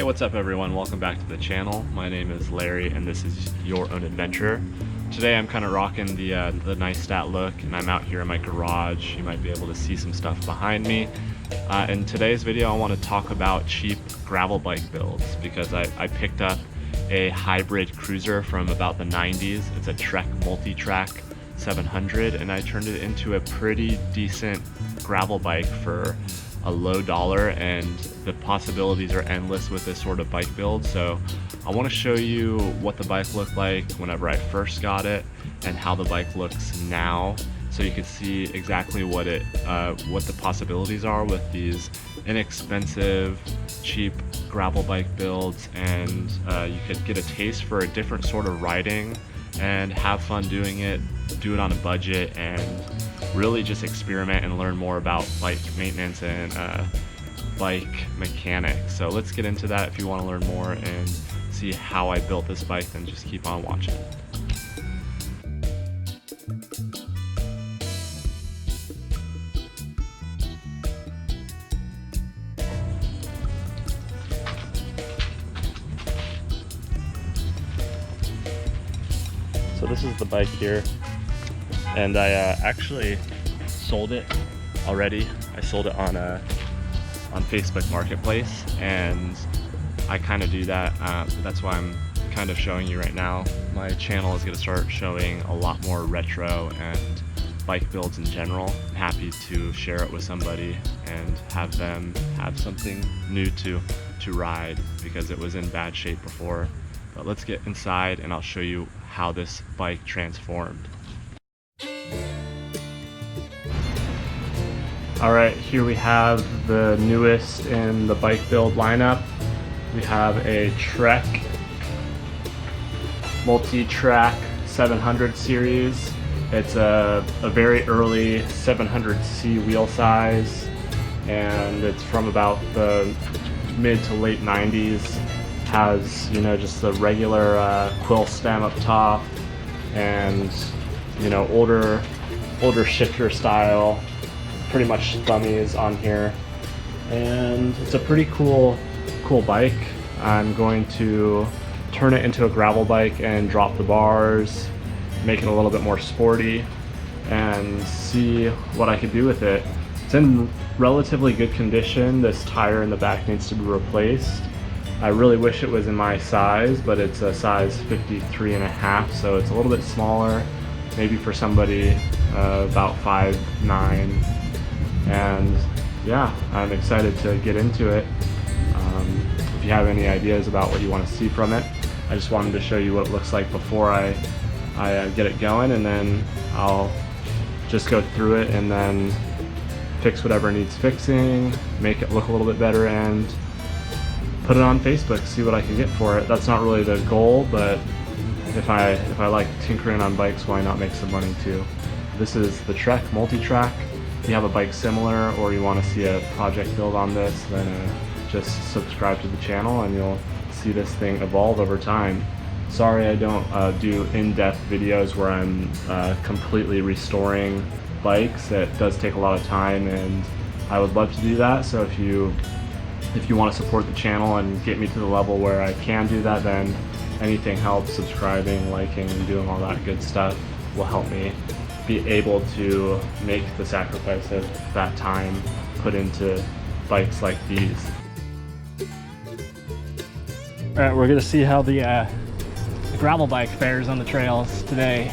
what's up everyone? Welcome back to the channel. My name is Larry and this is Your Own Adventure. Today I'm kind of rocking the nice stat look, and I'm out here in my garage. You might be able to see some stuff behind me. In today's video I want to talk about cheap gravel bike builds because I picked up a hybrid cruiser from about the 90s. It's a Trek Multitrack 700 and I turned it into a pretty decent gravel bike for a low dollar, and the possibilities are endless with this sort of bike build. So I want to show you what the bike looked like whenever I first got it and how the bike looks now, so you can see exactly what the possibilities are with these inexpensive, cheap gravel bike builds, and you could get a taste for a different sort of riding and have fun doing it, do it on a budget, and really just experiment and learn more about bike maintenance and bike mechanics. So let's get into that. If you want to learn more and see how I built this bike, then just keep on watching. So this is the bike here, and I actually sold it already. I sold it on Facebook Marketplace, and I kind of do that. That's why I'm kind of showing you right now. My channel is going to start showing a lot more retro and bike builds in general. I'm happy to share it with somebody and have them have something new to ride because it was in bad shape before. But let's get inside and I'll show you how this bike transformed. Alright, here we have the newest in the bike build lineup. We have a Trek Multitrack 700 series. It's a very early 700C wheel size, and it's from about the mid to late 90s. Has, you know, just the regular quill stem up top, and, you know, older shifter style, pretty much thummies on here, and it's a pretty cool bike. I'm going to turn it into a gravel bike and drop the bars, make it a little bit more sporty, and see what I could do with it. It's in relatively good condition. This tire in the back needs to be replaced. I really wish it was in my size, but it's a size 53.5, so it's a little bit smaller, maybe for somebody about 5'9", and yeah, I'm excited to get into it. If you have any ideas about what you want to see from it, I just wanted to show you what it looks like before I get it going, and then I'll just go through it and then fix whatever needs fixing, make it look a little bit better, and put it on Facebook, see what I can get for it. That's not really the goal, but if I like tinkering on bikes, why not make some money too? This is the Trek Multitrack. If you have a bike similar or you want to see a project build on this, then just subscribe to the channel and you'll see this thing evolve over time. Sorry I don't do in-depth videos where I'm completely restoring bikes. It does take a lot of time, and I would love to do that. So if you want to support the channel and get me to the level where I can do that, then anything helps. Subscribing, liking, and doing all that good stuff will help me be able to make the sacrifice of that time put into bikes like these. Alright, we're going to see how the gravel bike fares on the trails today.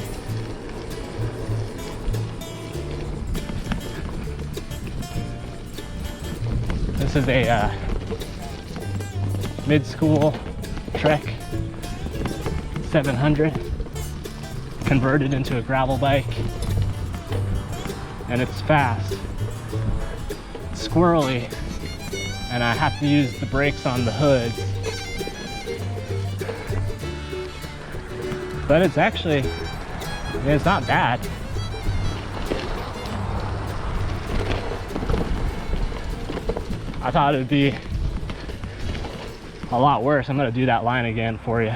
This is a mid-school Trek 700 converted into a gravel bike, and it's fast, squirrely, and I have to use the brakes on the hood, but it's actually, it's not bad. I thought it would be a lot worse. I'm going to do that line again for you.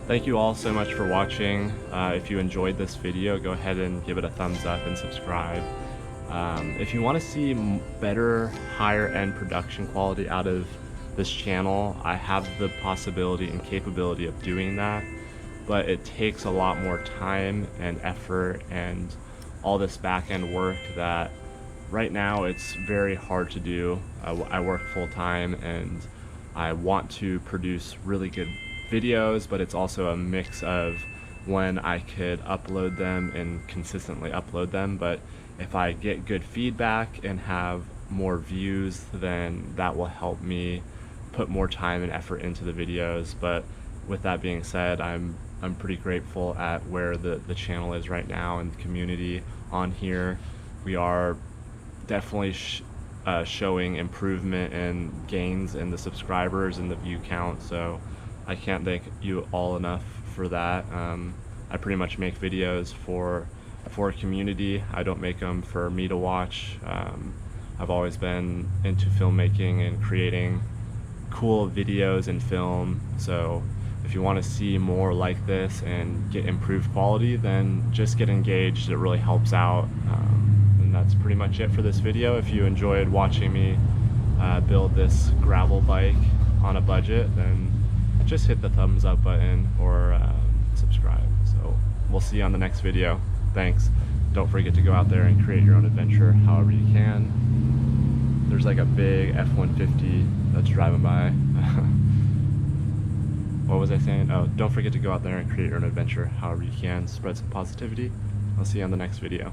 Thank you all so much for watching. If you enjoyed this video, go ahead and give it a thumbs up and subscribe. If you want to see better, higher end production quality out of this channel, I have the possibility and capability of doing that, but it takes a lot more time and effort and all this back-end work that right now it's very hard to do. I work full-time and I want to produce really good videos, but it's also a mix of when I could upload them and consistently upload them. But if I get good feedback and have more views, then that will help me put more time and effort into the videos. But with that being said, I'm pretty grateful at where the channel is right now and the community on here. We are definitely showing improvement and gains in the subscribers and the view count, so I can't thank you all enough for that. I pretty much make videos for a community. I don't make them for me to watch. I've always been into filmmaking and creating cool videos and film, so if you want to see more like this and get improved quality, then just get engaged. It really helps out. And that's pretty much it for this video. If you enjoyed watching me build this gravel bike on a budget, then just hit the thumbs up button or subscribe. So we'll see you on the next video. Thanks. Don't forget to go out there and create your own adventure however you can. There's like a big F-150 that's driving by. What was I saying? Oh, don't forget to go out there and create your own adventure however you can. Spread some positivity. I'll see you on the next video.